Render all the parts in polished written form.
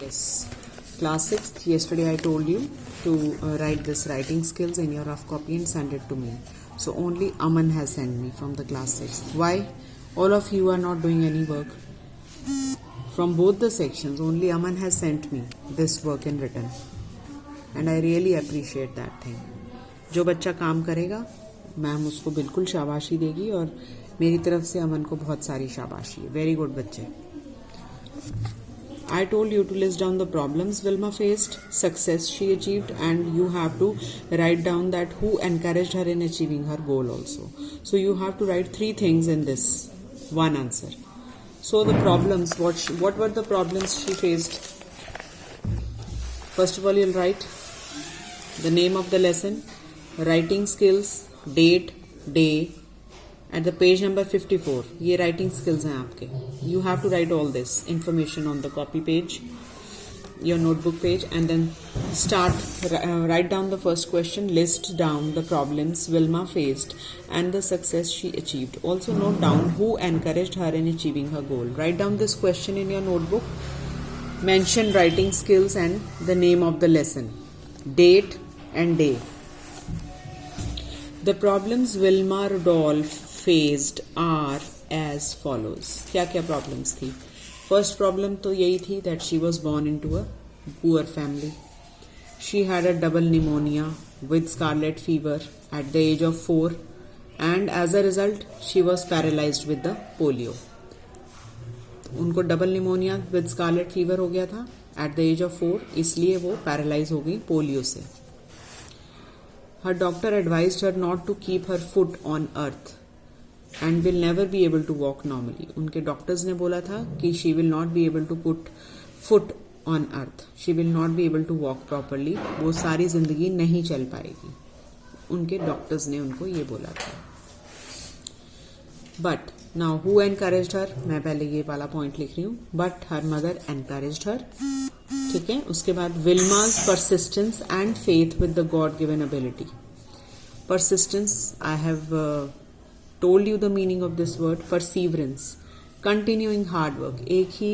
Yes. Class 6th, yesterday I told you to write this writing skills in your rough copy and send it to me. So only Aman has sent me from the class 6th. Why? All of you are not doing any work. From both the sections, only Aman has sent me this work in written. And I really appreciate that thing. जो बच्चा काम करेगा ma'am उसको बिल्कुल शाबाशी देगी और मेरी तरफ से अमन को बहुत सारी शाबाशी है. वेरी गुड बच्चे. I told you to list down the problems Vilma faced, success she achieved, and you have to write down that who encouraged her in achieving her goal also. So you have to write 3 things in this one answer. So the problems, what were the problems she faced? First of all, you'll write the name of the lesson, writing skills, date, day, at the page number 54. ये writing skills हैं आपके. You have to write all this information on the copy page, your notebook page, and then write down the first question, list down the problems Vilma faced and the success she achieved. Also note down who encouraged her in achieving her goal. Write down this question in your notebook. Mention writing skills and the name of the lesson, date and day. The problems Vilma Rudolph faced are as follows. क्या क्या problems थी? First problem तो यही थी that she was born into a poor family. She had a double pneumonia with scarlet fever at the age of 4 and as a result she was paralyzed with the polio. उनको double pneumonia with scarlet fever हो गया था at the age of 4, इसलिए वो paralyse हो गई polio से. Her doctor advised her not to keep her foot on earth and will never be able to walk normally. उनके डॉक्टर्स ने बोला था कि she will not be able to put foot on earth. She will not be able to walk properly. वो सारी जिंदगी नहीं चल पाएगी. उनके डॉक्टर्स ने उनको ये बोला था. But now who encouraged her? मैं पहले ये वाला पॉइंट लिख रही हूँ. But her mother encouraged her. ठीक है. उसके बाद Vilma's persistence and faith with the God-given ability. Persistence, I have told you the meaning of this word. Perseverance, continuing hard work. एक ही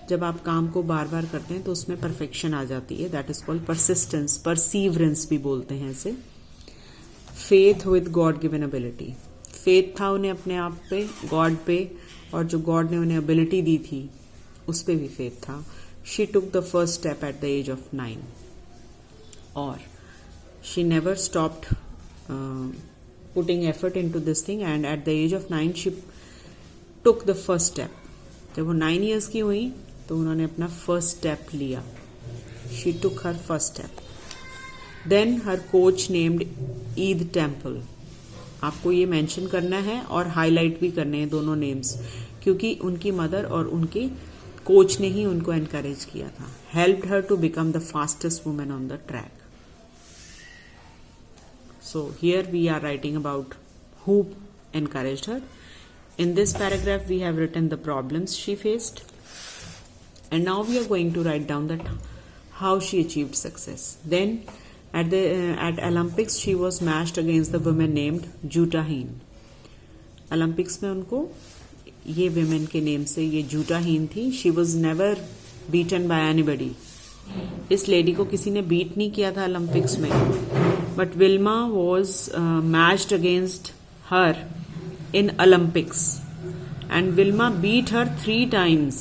जब आप काम को बार बार करते हैं तो उसमें परफेक्शन आ जाती है. That is called persistence. Perseverance भी बोलते हैं इसे. Faith with God-given ability. Faith था उन्हें अपने आप पे, God पे, और जो God ने उन्हें ability दी थी उस पे भी faith था. She took the first step at the age of 9. Or she never stopped putting effort into this thing and at the age of 9 she took the first step. जब वो 9 years की हुई तो उन्होंने अपना first step लिया. She took her first step. Then her coach named Eid Temple. आपको ये मेंशन करना है और हाईलाइट भी करने हैं दोनों नेम्स क्योंकि उनकी मदर और उनके कोच ने ही उनको एनकरेज किया था. Helped her to become the fastest women on the track. So here we are writing about who encouraged her. In this paragraph we have written the problems she faced and now we are going to write down that how she achieved success. Then at Olympics she was matched against the woman named Juta Heen. Olympics में उनको ये women के name से ये जूटा हीन थी. She was never beaten by anybody. इस lady को किसी ने बीट नहीं किया था ओलंपिक्स में. But Wilma was matched against her in Olympics and Wilma beat her 3 times.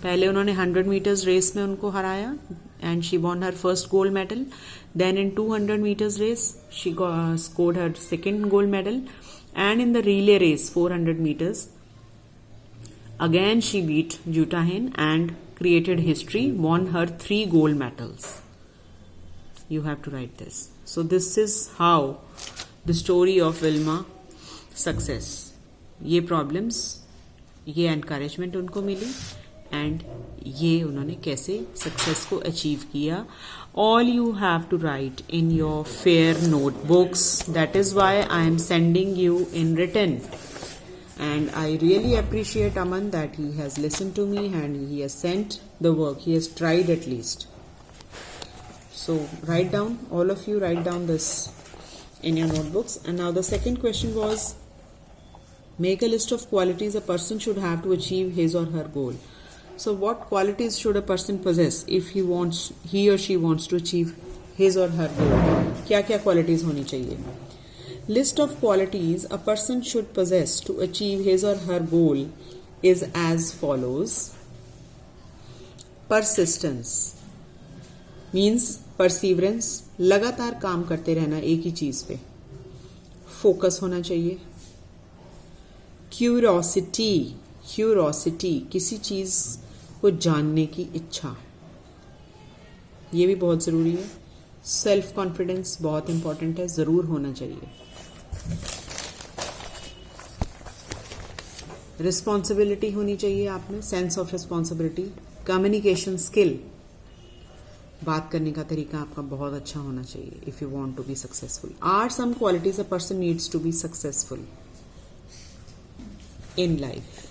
पहले उन्होंने 100 meters रेस में उनको हराया and she won her first gold medal. Then in 200 meters race she scored her second gold medal and in the relay race 400 meters again she beat Juta Heen and created history, won her 3 gold medals. You have to write this. So this is how the story of Vilma success. ये problems, ये encouragement उनको मिली and ये उन्होंने कैसे success को achieve किया. All you have to write in your fair notebooks. That is why I am sending you in written. And I really appreciate Aman that he has listened to me and he has sent the work. He has tried at least. So write down, all of you write down this in your notebooks. And now the second question was, make a list of qualities a person should have to achieve his or her goal. So what qualities should a person possess if he or she wants to achieve his or her goal? क्या क्या qualities होनी चाहिए? List of qualities a person should possess to achieve his or her goal is as follows. Persistence means perseverance, लगातार काम करते रहना एक ही चीज पे. Focus होना चाहिए. Curiosity किसी चीज को जानने की इच्छा, ये भी बहुत जरूरी है. सेल्फ कॉन्फिडेंस बहुत इंपॉर्टेंट है, जरूर होना चाहिए. रिस्पॉन्सिबिलिटी होनी चाहिए आप में, sense of responsibility. Communication skill, बात करने का तरीका आपका बहुत अच्छा होना चाहिए if you want to be successful. Are some qualities a person needs to be successful in life.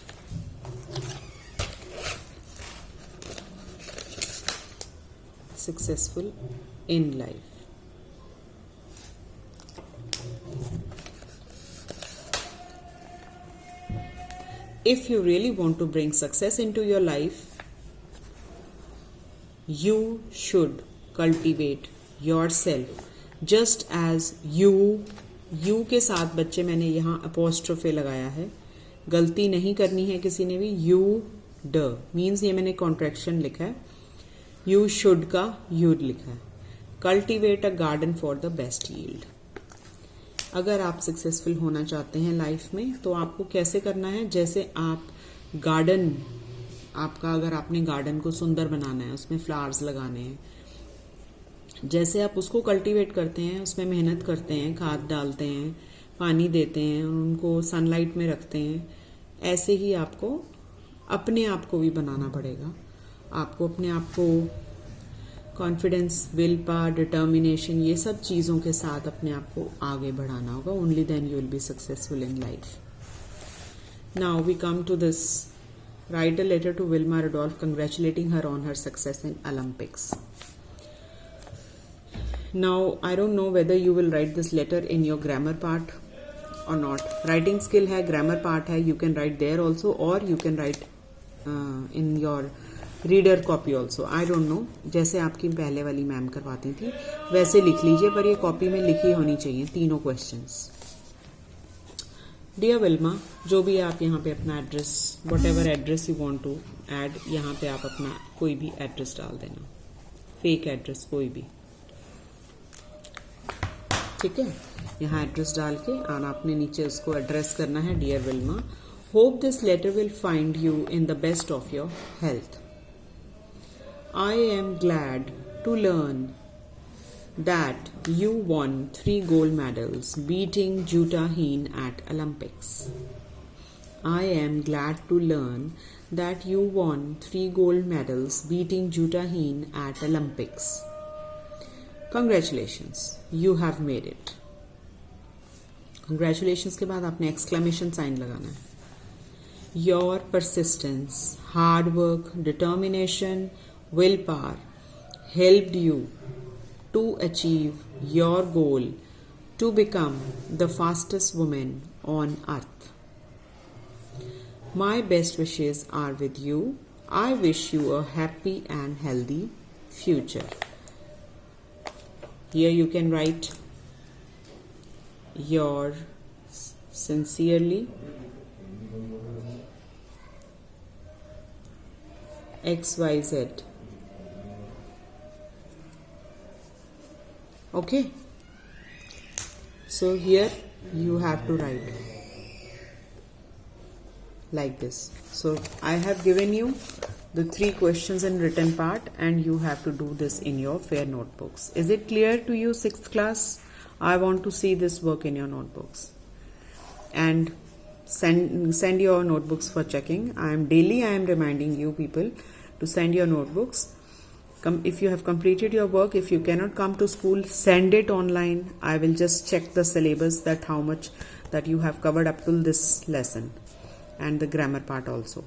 Successful in life. If you really want to bring success into your life, you should cultivate yourself just as you के साथ बच्चे मैंने यहाँ apostrophe लगाया है. गलती नहीं करनी है किसी ने भी. means ये मैंने contraction लिखा है. You should का you'd लिखा है. Cultivate a garden for the best yield. अगर आप सक्सेसफुल होना चाहते हैं लाइफ में तो आपको कैसे करना है? जैसे आप गार्डन, आपका अगर आपने गार्डन को सुंदर बनाना है, उसमें फ्लावर्स लगाने हैं, जैसे आप उसको कल्टीवेट करते हैं, उसमें मेहनत करते हैं, खाद डालते हैं, पानी देते हैं, उनको सनलाइट में रखते हैं, ऐसे ही आपको अपने आप को भी बनाना पड़ेगा. आपको अपने आप को कॉन्फिडेंस, विल पावर, डिटर्मिनेशन, ये सब चीज़ों के साथ अपने आप को आगे बढ़ाना होगा. Only then you will be successful in life. Now we come to this. Write a letter to Wilma Rudolph congratulating her on her success in Olympics. Now I don't know whether you will write this letter in your grammar part or not. Writing skill है, grammar part है, you can write there also, और you can write in your reader copy also. I don't know, जैसे आपकी पहले वाली ma'am करवाती थी वैसे लिख लीजिए, पर ये कॉपी में लिखी होनी चाहिए तीनों क्वेश्चंस. डियर विल्मा, जो भी आप यहाँ पे अपना address, whatever address you want to add, यहाँ पे आप अपना कोई भी एड्रेस डाल देना, फेक एड्रेस कोई भी, ठीक है. यहाँ एड्रेस डाल के और आपने नीचे उसको एड्रेस करना है. Dear Wilma, hope this letter will find you in the best of your health. I am glad to learn that you won 3 gold medals beating Jutta Heen at Olympics. I am glad to learn that you won 3 gold medals beating Jutta Heen at Olympics. Congratulations, you have made it. Congratulations के बाद आपने exclamation sign लगाना है. Your persistence, hard work, determination, willpower helped you to achieve your goal to become the fastest woman on earth. My best wishes are with you. I wish you a happy and healthy future. Here you can write your sincerely XYZ. Okay, so here you have to write like this. So I have given you the 3 questions in written part and you have to do this in your fair notebooks. Is it clear to you, 6th class? I want to see this work in your notebooks and send your notebooks for checking. I am reminding you people to send your notebooks. If you have completed your work, if you cannot come to school, send it online. I will just check the syllabus, that how much that you have covered up till this lesson and the grammar part also.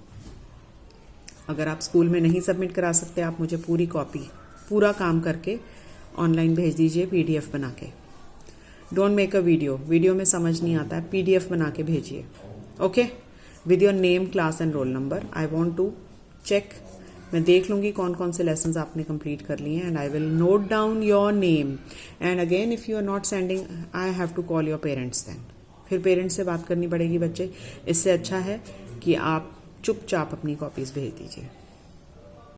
अगर आप school में नहीं submit करा सकते, आप मुझे पूरी copy, पूरा काम करके ऑनलाइन भेज दीजिए PDF बना के. डोंट मेक अ वीडियो में समझ नहीं आता है, PDF बना के भेजिए. Okay, with your name, class and roll number. I want to check मैं देख लूँगी कौन कौन से लेसन्स आपने कंप्लीट कर लिए हैं and I will note down your name and again if you are not sending I have to call your parents then. फिर पेरेंट्स से बात करनी पड़ेगी बच्चे। इससे अच्छा है कि आप चुपचाप अपनी कॉपीज़ भेज दीजिए।